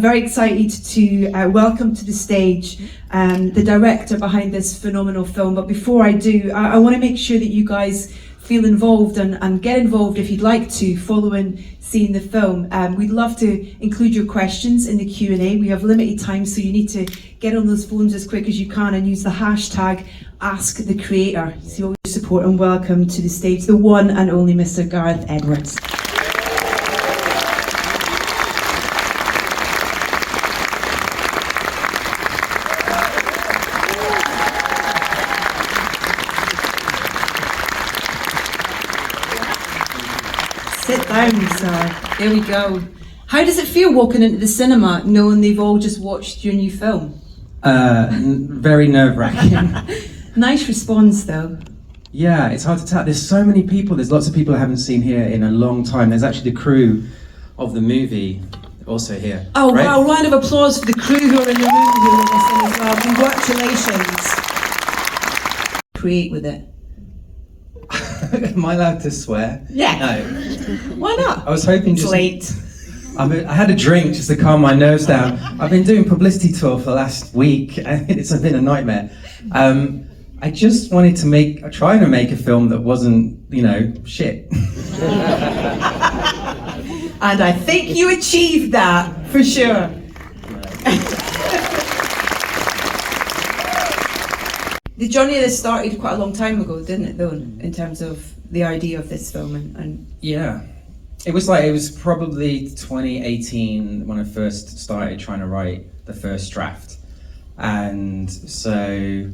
I'm very excited to welcome to the stage the director behind this phenomenal film. But before I do, I want to make sure that you guys feel involved and get involved if you'd like to, following seeing the film. We'd love to include your questions in the Q&A. We have limited time, so you need to get on those phones as quick as you can and use the hashtag #AskTheCreator. So all your support, and welcome to the stage the one and only Mr. Gareth Edwards. Sit down, sir. There we go. How does it feel walking into the cinema knowing they've all just watched your new film? Very nerve-wracking. Nice response, though. Yeah, it's hard to tell. There's so many people. There's lots of people I haven't seen here in a long time. There's actually the crew of the movie also here. Oh, right? wow. Round of applause for the crew who are in the room who are listening as well. Congratulations. Create with it. Am I allowed to swear? Yeah. No. Why not? I was hoping just... Late. I had a drink just to calm my nerves down. I've been doing publicity tour for the last week and it's been a nightmare. I just wanted to trying to make a film that wasn't, shit. And I think you achieved that, for sure. The journey of this started quite a long time ago, didn't it, though, in terms of the idea of this film and... Yeah. It was probably 2018 when I first started trying to write the first draft. And so,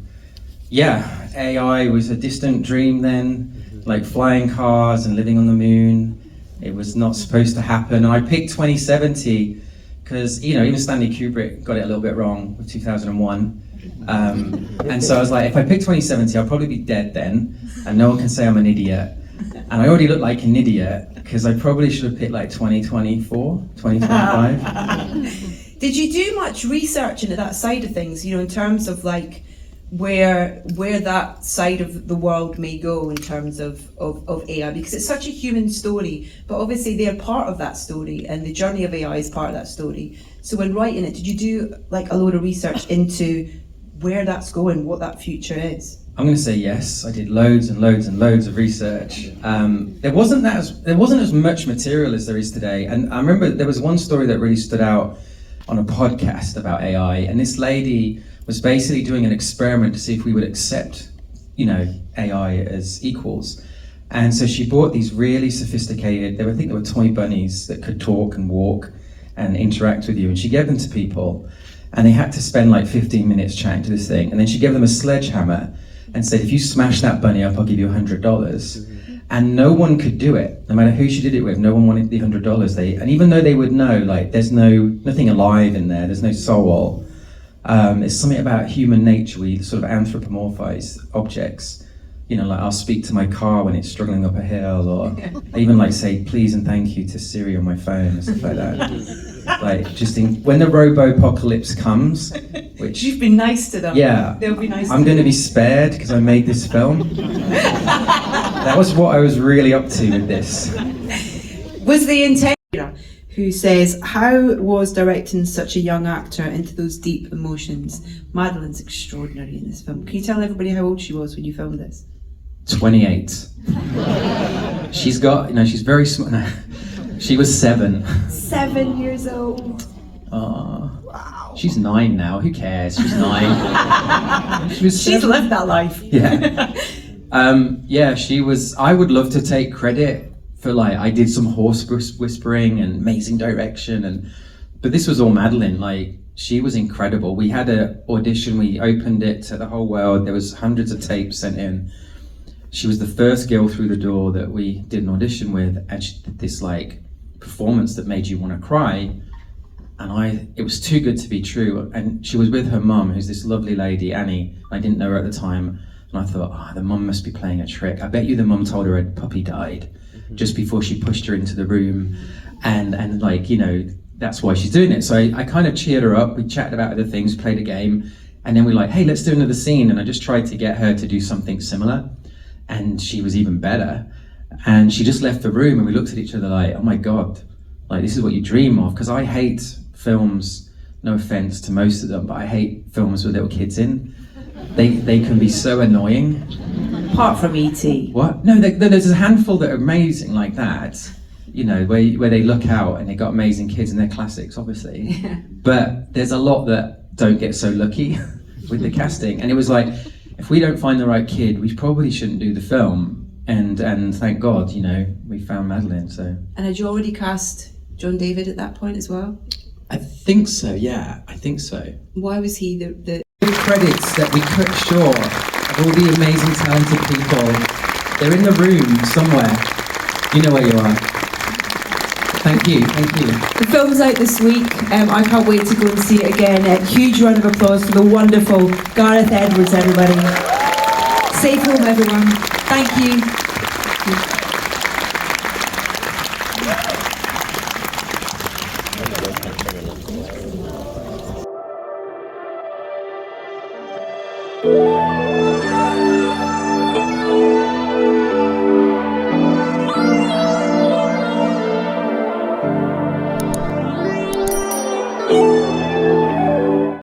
yeah, AI was a distant dream then, like flying cars and living on the moon. It was not supposed to happen. And I picked 2070 because, even Stanley Kubrick got it a little bit wrong with 2001. And so I was like, if I pick 2070, I'll probably be dead then, and no one can say I'm an idiot. And I already look like an idiot because I probably should have picked like 2024, 2025. Did you do much research into that side of things, in terms of like where that side of the world may go in terms of AI? Because it's such a human story, but obviously they're part of that story and the journey of AI is part of that story. So when writing it, did you do like a load of research into where that's going, what that future is? I'm going to say yes. I did loads and loads and loads of research. There wasn't as much material as there is today. And I remember there was one story that really stood out on a podcast about AI. And this lady was basically doing an experiment to see if we would accept, AI as equals. And so she bought these really sophisticated, I think they were toy bunnies that could talk and walk and interact with you. And she gave them to people. And they had to spend like 15 minutes chatting to this thing. And then she gave them a sledgehammer and said, if you smash that bunny up, I'll give you $100. And no one could do it. No matter who she did it with, no one wanted the $100. And even though they would know, like, there's nothing alive in there's no soul. It's something about human nature. We sort of anthropomorphize objects. Like I'll speak to my car when it's struggling up a hill, or I even like say please and thank you to Siri on my phone and stuff like that. Like when the robo-apocalypse comes, which... You've been nice to them. Yeah. They'll be nice I'm going to be spared because I made this film. That was what I was really up to with this. Was the intent... Who says, how was directing such a young actor into those deep emotions? Madeline's extraordinary in this film. Can you tell everybody how old she was when you filmed this? 28. She's got, she's very smart. No, she was 7. 7 years old. Oh, wow. She's 9 now. Who cares? She's 9. She's lived that life. Yeah. Yeah, she was. I would love to take credit for I did some horse whispering and amazing direction, but this was all Madeline. She was incredible. We had an audition. We opened it to the whole world. There was hundreds of tapes sent in. She was the first girl through the door that we did an audition with, and she did this performance that made you want to cry. And it was too good to be true. And she was with her mum, who's this lovely lady, Annie. I didn't know her at the time. And I thought, the mum must be playing a trick. I bet you the mum told her her puppy died just before she pushed her into the room. And that's why she's doing it. So I kind of cheered her up. We chatted about other things, played a game. And then we're like, hey, let's do another scene. And I just tried to get her to do something similar. And she was even better. And she just left the room and we looked at each other like, oh my God, this is what you dream of. Because I hate films, no offense to most of them, but I hate films with little kids in. They can be so annoying. Apart from E.T. What? No, there's a handful that are amazing like that. You know, where they look out and they got amazing kids and they're classics, obviously. But there's a lot that don't get so lucky with the casting. And it was like, if we don't find the right kid, we probably shouldn't do the film. And thank God, you know, we found Madeline. So. And had you already cast John David at that point as well? I think so. Yeah, I think so. Why was he the Credits that we cut short of all the amazing, talented people. They're in the room somewhere. You know where you are. Thank you. The film's out this week. I can't wait to go and see it again. A huge round of applause for the wonderful Gareth Edwards, everybody. Safe home, everyone. Thank you.